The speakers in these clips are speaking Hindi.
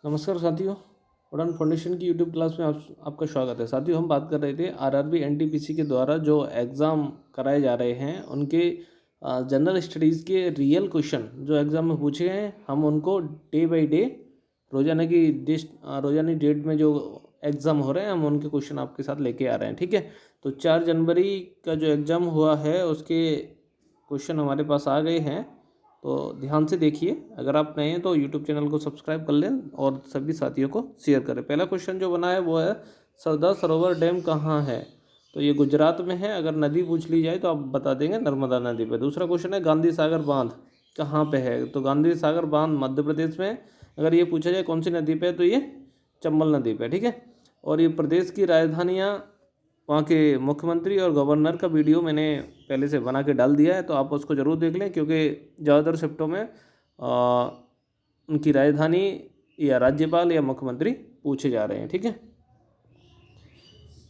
नमस्कार साथियों, उड़ान फाउंडेशन की यूट्यूब क्लास में आपका स्वागत है। साथियों, हम बात कर रहे थे आरआरबी एनटीपीसी के द्वारा जो एग्ज़ाम कराए जा रहे हैं उनके जनरल स्टडीज़ के रियल क्वेश्चन जो एग्ज़ाम में पूछे गए हैं, हम उनको डे बाय डे रोजाना डेट में जो एग्ज़ाम हो रहे हैं हम उनके क्वेश्चन आपके साथ लेके आ रहे हैं। ठीक है, तो 4 जनवरी का जो एग्ज़ाम हुआ है उसके क्वेश्चन हमारे पास आ गए हैं, तो ध्यान से देखिए। अगर आप नए हैं तो यूट्यूब चैनल को सब्सक्राइब कर लें और सभी साथियों को शेयर करें। पहला क्वेश्चन जो बना है वो है सरदार सरोवर डैम कहाँ है, तो ये गुजरात में है। अगर नदी पूछ ली जाए तो आप बता देंगे नर्मदा नदी पे। दूसरा क्वेश्चन है गांधी सागर बांध कहाँ पे है, तो गांधी सागर बांध मध्य प्रदेश में है। अगर ये पूछा जाए कौन सी नदी पे है तो ये चंबल नदी पे। ठीक है, और ये प्रदेश की राजधानियाँ, वहाँ के मुख्यमंत्री और गवर्नर का वीडियो मैंने पहले से बना के डाल दिया है, तो आप उसको ज़रूर देख लें, क्योंकि ज़्यादातर शिफ्टों में उनकी राजधानी या राज्यपाल या मुख्यमंत्री पूछे जा रहे हैं। ठीक है,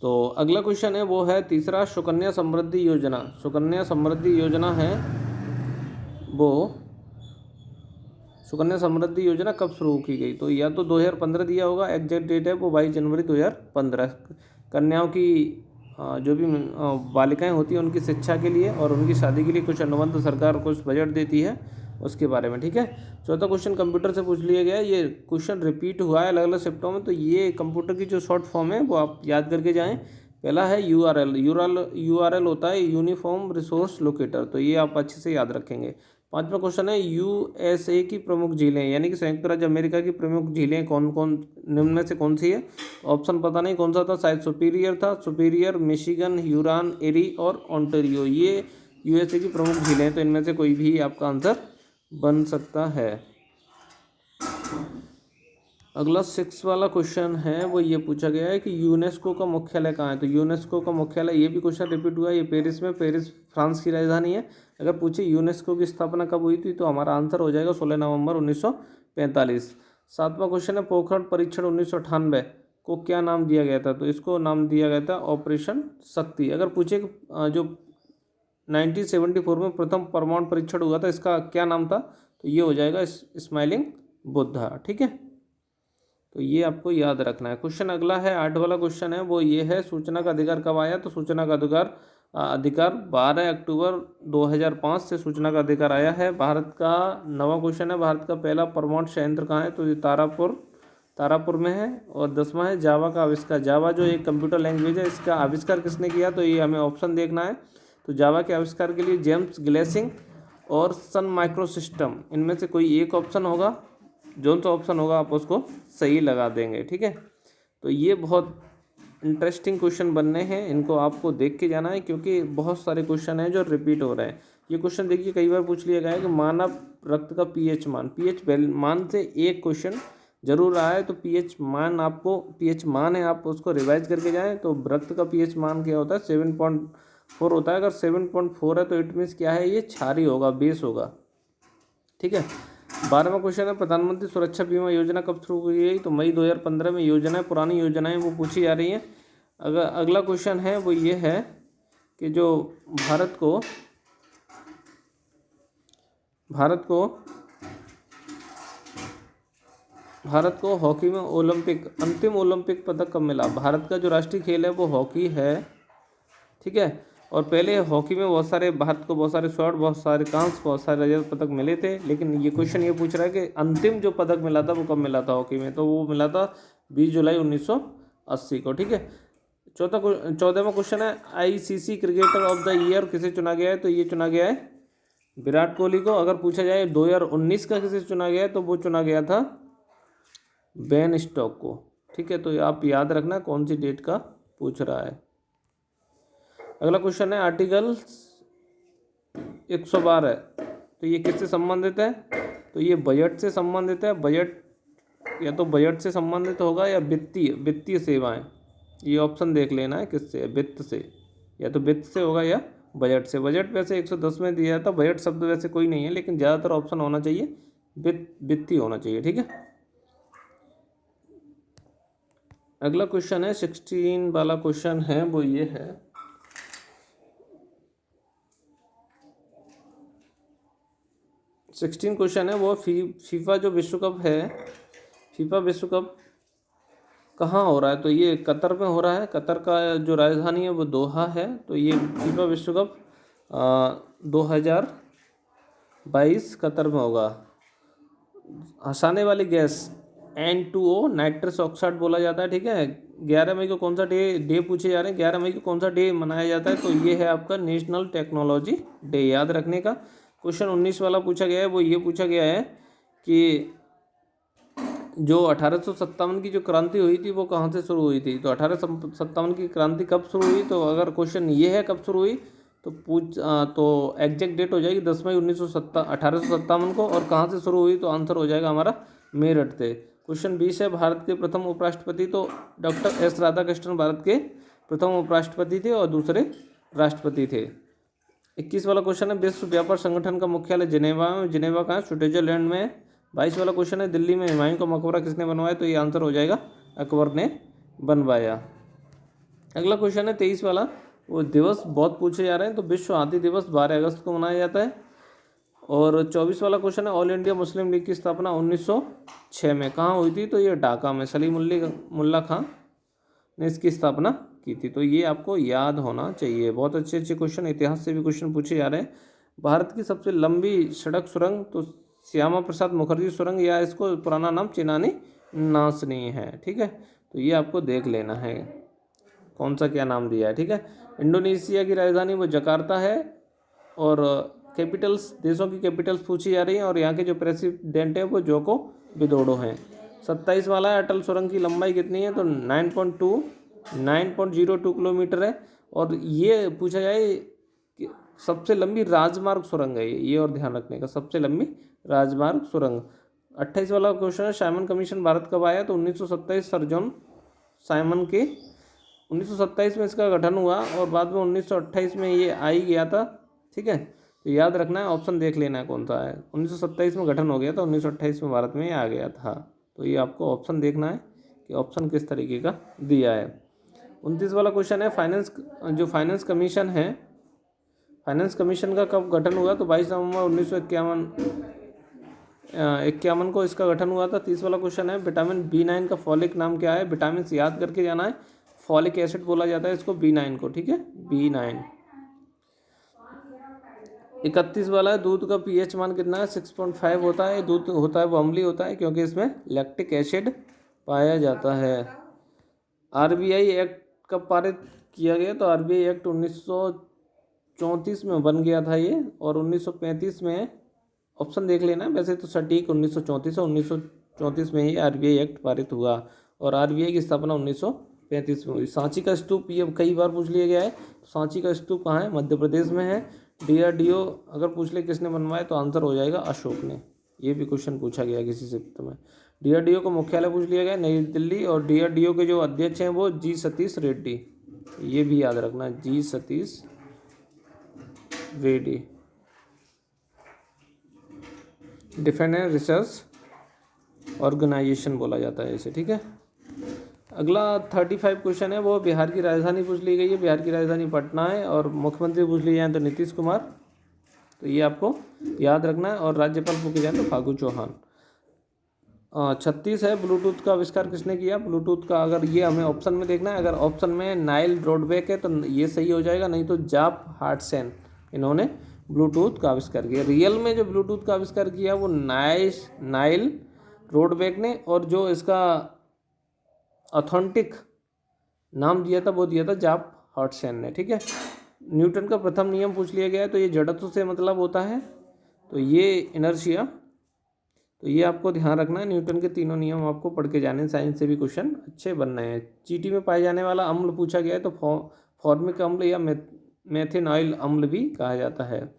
तो अगला क्वेश्चन है वो है तीसरा, सुकन्या समृद्धि योजना। सुकन्या समृद्धि योजना है वो सुकन्या समृद्धि योजना कब शुरू की गई, तो या तो 2015 दिया होगा, एग्जैक्ट डेट है वो 22 जनवरी 2015। कन्याओं की जो भी बालिकाएं होती हैं उनकी शिक्षा के लिए और उनकी शादी के लिए कुछ अनुबंध सरकार कुछ बजट देती है, उसके बारे में। ठीक है, चौथा क्वेश्चन कंप्यूटर से पूछ लिया गया है। ये क्वेश्चन रिपीट हुआ है अलग अलग शिफ्टों में, तो ये कंप्यूटर की जो शॉर्ट फॉर्म है वो आप याद करके जाएँ। पहला है यूआरएल होता है यूनिफॉर्म रिसोर्स लोकेटर, तो ये आप अच्छे से याद रखेंगे। पांचवा क्वेश्चन है यूएसए की प्रमुख झीलें, यानी कि संयुक्त राज्य अमेरिका की प्रमुख झीलें कौन कौन, निम्न में से कौन सी है। ऑप्शन पता नहीं कौन सा था, शायद सुपीरियर था। सुपीरियर, मिशिगन, ह्यूरॉन, एरी और ओंटारियो, ये यूएसए की प्रमुख झीलें हैं, तो इनमें से कोई भी आपका आंसर बन सकता है। अगला 6 वाला क्वेश्चन है वो ये पूछा गया है कि यूनेस्को का मुख्यालय कहाँ है, तो यूनेस्को का मुख्यालय, ये भी क्वेश्चन रिपीट हुआ है, ये पेरिस में, पेरिस फ्रांस की राजधानी है। अगर पूछे यूनेस्को की स्थापना कब हुई थी तो हमारा आंसर हो जाएगा 16 नवंबर 1945। 7वां क्वेश्चन है पोखरण परीक्षण 1998 को क्या नाम दिया गया था, तो इसको नाम दिया गया था ऑपरेशन शक्ति। अगर पूछे जो 1974 में प्रथम परमाणु परीक्षण हुआ था इसका क्या नाम था, तो ये हो जाएगा स्माइलिंग बुद्धा। ठीक है, तो ये आपको याद रखना है। क्वेश्चन अगला है 8 वाला क्वेश्चन है वो ये है सूचना का अधिकार कब आया, तो सूचना का अधिकार 12 अक्टूबर 2005 से सूचना का अधिकार आया है। भारत का 9वां क्वेश्चन है भारत का पहला परमाणु संयंत्र कहाँ है, तो ये तारापुर में है। और 10वां है जावा का आविष्कार। जावा जो एक कंप्यूटर लैंग्वेज है, इसका आविष्कार किसने किया, तो ये हमें ऑप्शन देखना है। तो जावा के आविष्कार के लिए जेम्स ग्लेसिंग और सन माइक्रो सिस्टम, इनमें से कोई एक ऑप्शन होगा, जो सा ऑप्शन होगा आप उसको सही लगा देंगे। ठीक है, तो ये बहुत इंटरेस्टिंग क्वेश्चन बनने हैं, इनको आपको देख के जाना है, क्योंकि बहुत सारे क्वेश्चन हैं जो रिपीट हो रहे हैं। ये क्वेश्चन देखिए कई बार पूछ लिया गया है कि मानव रक्त का पीएच मान, मान से एक क्वेश्चन जरूर आया है, तो पीएच मान है, आप उसको रिवाइज करके जाएं। तो रक्त का पीएच मान क्या होता है, 7.4 होता है। अगर 7.4 है तो इट मीन्स क्या है, ये क्षारीय होगा, बेस होगा। ठीक है, 12वां क्वेश्चन है प्रधानमंत्री सुरक्षा बीमा योजना कब शुरू हुई गई, तो मई 2015 में। योजनाएं पुरानी योजनाएं वो पूछी जा रही हैं। अगर अगला क्वेश्चन है वो ये है कि जो भारत को हॉकी में अंतिम ओलंपिक पदक कब मिला। भारत का जो राष्ट्रीय खेल है वो हॉकी है। ठीक है, और पहले हॉकी में भारत को बहुत सारे स्वर्ण, बहुत सारे कांस्य, बहुत सारे रजत पदक मिले थे, लेकिन ये क्वेश्चन ये पूछ रहा है कि अंतिम जो पदक मिला था वो कब मिला था हॉकी में, तो वो मिला था 20 जुलाई 1980 को। ठीक है, 14वां क्वेश्चन है ICC cricketer of the year किसे चुना गया है, तो ये चुना गया है विराट कोहली को। अगर पूछा जाए 2019 का किसे चुना गया है, तो वो चुना गया था बेन स्टोक्स को। ठीक है, तो आप याद रखना कौन सी डेट का पूछ रहा है। अगला क्वेश्चन है आर्टिकल 112, तो ये किससे संबंधित है, तो ये बजट से संबंधित है। बजट या तो बजट से संबंधित होगा या वित्तीय सेवाएं, ये ऑप्शन देख लेना है किससे, वित्त से, या तो वित्त से होगा या बजट से। बजट वैसे 110 में दिया था, बजट शब्द वैसे कोई नहीं है, लेकिन ज़्यादातर ऑप्शन होना चाहिए वित्तीय होना चाहिए। ठीक है, अगला क्वेश्चन है 16 वाला क्वेश्चन है वो ये है 16 क्वेश्चन है वो फीफा जो विश्व कप है फीफा विश्व कप कहाँ हो रहा है? तो ये कतर में हो रहा है। कतर का जो राजधानी है वो दोहा है। तो ये फीफा विश्व कप 2022 कतर में होगा। हंसाने वाली गैस N2O नाइट्रस ऑक्साइड बोला जाता है, ठीक है। 11 मई को कौन सा डे पूछे जा रहे हैं? 11 मई को कौन सा डे मनाया जाता है? तो ये है आपका नेशनल टेक्नोलॉजी डे, याद रखने का। क्वेश्चन 19 वाला पूछा गया है, वो ये पूछा गया है कि जो 1857 की जो क्रांति हुई थी वो कहाँ से शुरू हुई थी? तो 1857 की क्रांति कब शुरू हुई? तो अगर क्वेश्चन ये है कब शुरू हुई तो तो एग्जैक्ट डेट हो जाएगी 10 मई 1857 को। और कहाँ से शुरू हुई? तो आंसर हो जाएगा हमारा मेरठ से। क्वेश्चन 20 है, भारत के प्रथम उपराष्ट्रपति? तो डॉक्टर एस राधाकृष्णन भारत के प्रथम उपराष्ट्रपति थे और दूसरे राष्ट्रपति थे। 21 वाला क्वेश्चन है, विश्व व्यापार संगठन का मुख्यालय जिनेवा में। जिनेवा कहाँ है? स्विट्जरलैंड में। 22 वाला क्वेश्चन है, दिल्ली में हुमायूं का मकबरा किसने बनवाया? तो ये आंसर हो जाएगा अकबर ने बनवाया। अगला क्वेश्चन है 23 वाला, वो दिवस बहुत पूछे जा रहे हैं। तो विश्व हाथी दिवस 12 अगस्त को मनाया जाता है। और 24 वाला क्वेश्चन है, ऑल इंडिया मुस्लिम लीग की स्थापना 1906 में कहाँ हुई थी? तो ये ढाका में सलीमुल्ला खां ने इसकी स्थापना की थी। तो ये आपको याद होना चाहिए। बहुत अच्छे अच्छे क्वेश्चन, इतिहास से भी क्वेश्चन पूछे जा रहे हैं। भारत की सबसे लंबी सड़क सुरंग? तो श्यामा प्रसाद मुखर्जी सुरंग, या इसको पुराना नाम चिनानी नासनी है, ठीक है। तो ये आपको देख लेना है कौन सा क्या नाम दिया है, ठीक है। इंडोनेशिया की राजधानी वो जकार्ता है। और कैपिटल्स, देशों की कैपिटल्स पूछी जा रही हैं। और यहाँ के जो प्रेसिडेंट हैं वो जोको विदोडो हैं। 27 वाला है, अटल सुरंग की लंबाई कितनी है? तो 9.02 किलोमीटर है। और ये पूछा जाए कि सबसे लंबी राजमार्ग सुरंग है ये, और ध्यान रखने का, सबसे लंबी राजमार्ग सुरंग। 28 वाला क्वेश्चन है, साइमन कमीशन भारत कब आया? तो 1927 सर जॉन साइमन के 1927 में इसका गठन हुआ और बाद में 1928 में ये आई गया था, ठीक है। तो याद रखना है, ऑप्शन देख लेना है कौन सा है। 1927 में गठन हो गया था, 1928 में भारत में आ गया था। तो ये आपको ऑप्शन देखना है कि ऑप्शन किस तरीके का दिया है। 29 वाला क्वेश्चन है, फाइनेंस कमीशन है, फाइनेंस कमीशन का कब गठन हुआ? तो 22 नवंबर 1951 को इसका गठन हुआ था। 30 वाला क्वेश्चन है, विटामिन B9 का फॉलिक नाम क्या है? विटामिन याद करके जाना है, फॉलिक एसिड बोला जाता है इसको, B9 को, ठीक है, B9। 31 वाला है, दूध का pH मान कितना है? 6.5 होता है। दूध होता है वो अम्लीय होता है क्योंकि इसमें लैक्टिक एसिड पाया जाता है। RBI एक्ट कब पारित किया गया? तो RBI एक्ट 1934 में बन गया था ये, और 1935 में, ऑप्शन देख लेना, वैसे तो सटीक 1934 और 1934 में ही RBI एक्ट पारित हुआ। और RBI की स्थापना 1935 में हुई। सांची का स्तूप, ये कई बार पूछ लिया गया है। सांची का स्तूप कहाँ है? मध्य प्रदेश में है। DRDO अगर पूछ ले किसने बनवाया तो आंसर हो जाएगा अशोक ने। ये भी क्वेश्चन पूछा गया किसी से में। DRDO का मुख्यालय पूछ लिया गया नई दिल्ली, और DRDO के जो अध्यक्ष हैं वो G सतीश रेड्डी, ये भी याद रखना, G Satish Reddy. Defence and research organisation बोला जाता है इसे, ठीक है। अगला 35 क्वेश्चन है, वो बिहार की राजधानी पूछ ली गई है। बिहार की राजधानी पटना है। और मुख्यमंत्री पूछ लिए जाए तो नीतीश कुमार, तो ये आपको याद रखना है। और राज्यपाल पूछे जाए तो फागू चौहान। 36 है, ब्लूटूथ का आविष्कार किसने किया? ब्लूटूथ का, अगर ये हमें ऑप्शन में देखना है, अगर ऑप्शन में नाइल रोडबेक है तो ये सही हो जाएगा, नहीं तो जाप हार्टसेन, इन्होंने ब्लूटूथ का आविष्कार किया। रियल में जो ब्लूटूथ का आविष्कार किया वो नाइल रोडबेक ने, और जो इसका ऑथेंटिक नाम दिया था वो दिया था जाप हार्टसेन ने, ठीक है। न्यूटन का प्रथम नियम पूछ लिया गया है। तो ये जड़त्व से मतलब होता है, तो ये इनर्शिया, तो ये आपको ध्यान रखना है। न्यूटन के तीनों नियम आपको पढ़ के जाने, साइंस से भी क्वेश्चन अच्छे बनने हैं। चींटी में पाए जाने वाला अम्ल पूछा गया है। तो फॉर्मिक अम्ल या मेथिनॉइल अम्ल भी कहा जाता है।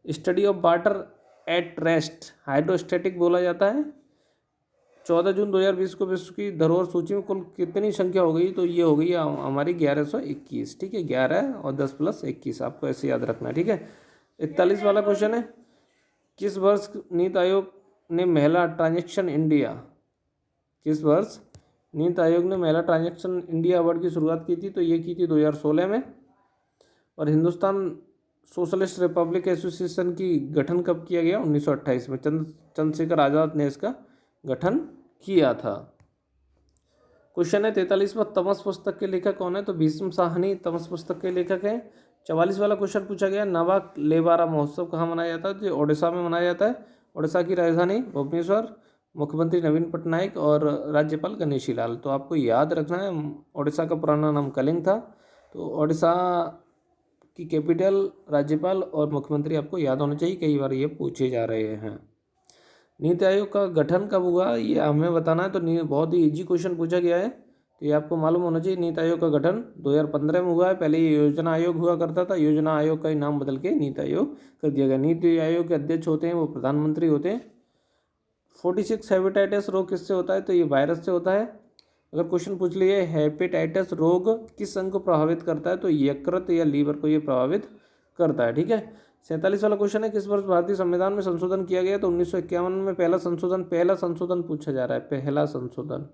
Study of water at rest hydrostatic बोला जाता है। 14 जून 2020 को विश्व की धरोहर सूची में कुल कितनी संख्या हो गई? तो ये हो गई हमारी 1121, ठीक है। 11 और 10 प्लस 21, आपको ऐसे याद रखना है, ठीक है। 41 वाला क्वेश्चन है, किस वर्ष नीति आयोग ने महिला ट्रांजेक्शन इंडिया, किस वर्ष नीति आयोग ने महिला ट्रांजेक्शन इंडिया अवार्ड की शुरुआत की थी? तो ये की थी 2016 में। और हिंदुस्तान सोशलिस्ट रिपब्लिक एसोसिएशन की गठन कब किया गया? 1928 में। चंद्रशेखर आज़ाद ने इसका गठन किया था। क्वेश्चन है 43वां, तमस पुस्तक के लेखक कौन है? तो भीष्म साहनी तमस पुस्तक के लेखक है। 44 वाला क्वेश्चन पूछा गया, नवा लेबारा महोत्सव कहाँ मनाया जाता है? तो ओडिशा में मनाया जाता है। ओडिशा की राजधानी भुवनेश्वर, मुख्यमंत्री नवीन पटनायक और राज्यपाल गणेशी लाल। तो आपको याद रखना है, ओडिशा का पुराना नाम कलिंग था। तो ओडिशा की कैपिटल, राज्यपाल और मुख्यमंत्री आपको याद होना चाहिए, कई बार ये पूछे जा रहे हैं। नीति आयोग का गठन कब हुआ, ये हमें बताना है। तो बहुत ही इजी क्वेश्चन पूछा गया है, तो ये आपको मालूम होना चाहिए। नीति आयोग का गठन 2015 में हुआ है। पहले ये योजना आयोग हुआ करता था, योजना आयोग का ही नाम बदल के नीति आयोग कर दिया गया। नीति आयोग के अध्यक्ष होते हैं वो प्रधानमंत्री होते हैं। 46 हेपेटाइटिस रोग किससे होता है? तो ये वायरस से होता है। अगर क्वेश्चन पूछ लिए हेपेटाइटिस रोग किस अंग को प्रभावित करता है? तो यकृत या लीवर को ये प्रभावित करता है। ठीक है। 47 वाला क्वेश्चन है, किस वर्ष भारतीय संविधान में संशोधन किया गया? तो 1951 में पहला संशोधन पूछा जा रहा है, पहला संशोधन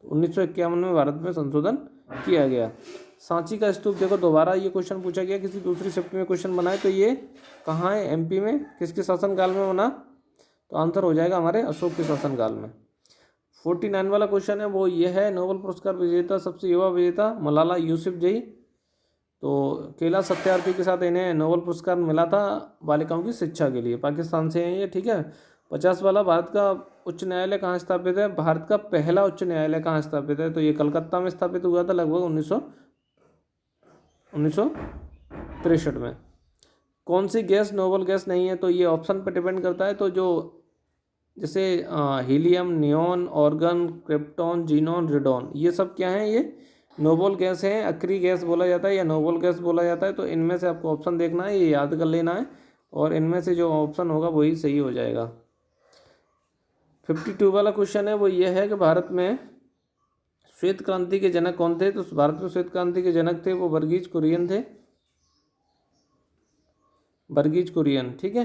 1951 में भारत में संशोधन किया गया। सांची का स्तूप देखो, दोबारा ये क्वेश्चन पूछा गया, किसी दूसरी शिफ्ट में क्वेश्चन बनाए। तो ये कहाँ है? एमपी में। किसके शासनकाल में बना? तो आंसर हो जाएगा हमारे अशोक के शासनकाल में। 49 वाला क्वेश्चन है वो ये है, नोबेल पुरस्कार विजेता, सबसे युवा विजेता मलाला यूसुफजई। तो कैलाश सत्यार्थी के साथ इन्हें नोबेल पुरस्कार मिला था बालिकाओं की शिक्षा के लिए, पाकिस्तान से हैं ये। ठीक है। 50 वाला, भारत का उच्च न्यायालय कहाँ स्थापित है? भारत का पहला उच्च न्यायालय कहाँ स्थापित है? तो ये कलकत्ता में स्थापित हुआ था लगभग 1963 में। कौन सी गैस नोबल गैस नहीं है? तो ये ऑप्शन पर डिपेंड करता है। तो जो जैसे helium, neon, organ, krypton, xenon, radon, ये सब क्या हैं? ये नोबल गैस हैं। अक्री गैस बोला जाता है या नोबल गैस बोला जाता है। तो इनमें से आपको ऑप्शन देखना है, ये याद कर लेना है, और इनमें से जो ऑप्शन होगा वही सही हो जाएगा। 52 वाला क्वेश्चन है वो ये है कि भारत में श्वेत क्रांति के जनक कौन थे? तो भारत में श्वेत क्रांति के जनक थे वो वर्गीज कुरियन थे, वर्गीज कुरियन। ठीक है।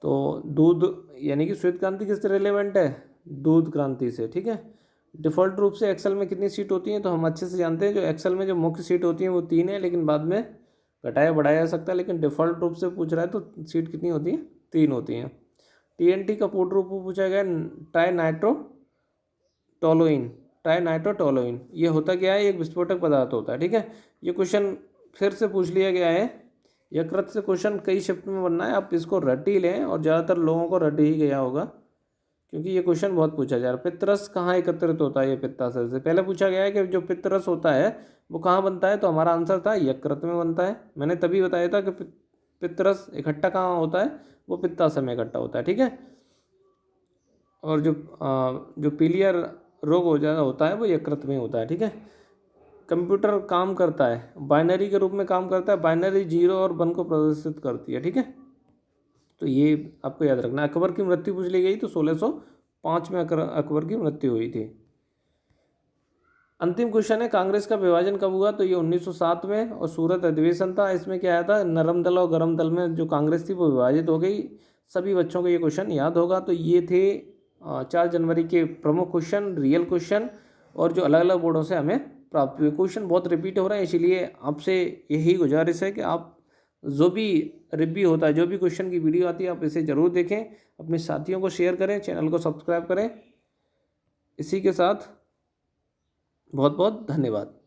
तो दूध, यानी कि श्वेत क्रांति किससे रिलेवेंट है? दूध क्रांति से। ठीक है। डिफ़ॉल्ट रूप से एक्सेल में कितनी सीट होती हैं? तो हम अच्छे से जानते हैं, जो एक्सेल में जो मुख्य सीट होती हैं वो 3 है, लेकिन बाद में घटाया बढ़ाया जा सकता है। लेकिन डिफ़ॉल्ट रूप से पूछ रहा है तो सीट कितनी होती है? 3 होती हैं। TNT का पूर्ण रूप पूछा गया, ट्राइनाइट्रोटोलुइन। ये होता क्या है? एक विस्फोटक पदार्थ होता है। ठीक है। ये क्वेश्चन फिर से पूछ लिया गया है। यकृत से क्वेश्चन कई शिफ्ट में बनना है, आप इसको रट ही लें, और ज़्यादातर लोगों को रट ही गया होगा, क्योंकि ये क्वेश्चन बहुत पूछा जा रहा है। पित्तरस कहाँ एकत्रित होता है? ये पित्ताशय से। पहले पूछा गया है कि जो पित्तरस होता है वो कहाँ बनता है? तो हमारा आंसर था यकृत में बनता है। मैंने तभी बताया था कि पित्तरस इकट्ठा कहाँ होता है? वो पित्ताशय में इकट्ठा होता है। ठीक है। और जो पीलियर रोग होता है वो यकृत में होता है। ठीक है। कंप्यूटर काम करता है, बाइनरी के रूप में काम करता है। बाइनरी 0 और 1 को प्रदर्शित करती है। ठीक है। तो ये आपको याद रखना। अकबर की मृत्यु पूछ ली गई, तो 1605 में अकबर की मृत्यु हुई थी। अंतिम क्वेश्चन है, कांग्रेस का विभाजन कब हुआ? तो ये 1907 में, और सूरत अधिवेशन था। इसमें क्या आया था? नरम दल और गरम दल में जो कांग्रेस थी वो विभाजित हो गई। सभी बच्चों को ये क्वेश्चन याद होगा। तो ये थे 4 जनवरी के प्रमुख क्वेश्चन, रियल क्वेश्चन, और जो अलग अलग बोर्डों से हमें प्राप्त हुए। क्वेश्चन बहुत रिपीट हो रहे हैं, इसीलिए आपसे यही गुजारिश है कि आप जो भी रिव्यू होता है, जो भी क्वेश्चन की वीडियो आती है, आप इसे ज़रूर देखें, अपने साथियों को शेयर करें, चैनल को सब्सक्राइब करें। इसी के साथ बहुत बहुत धन्यवाद।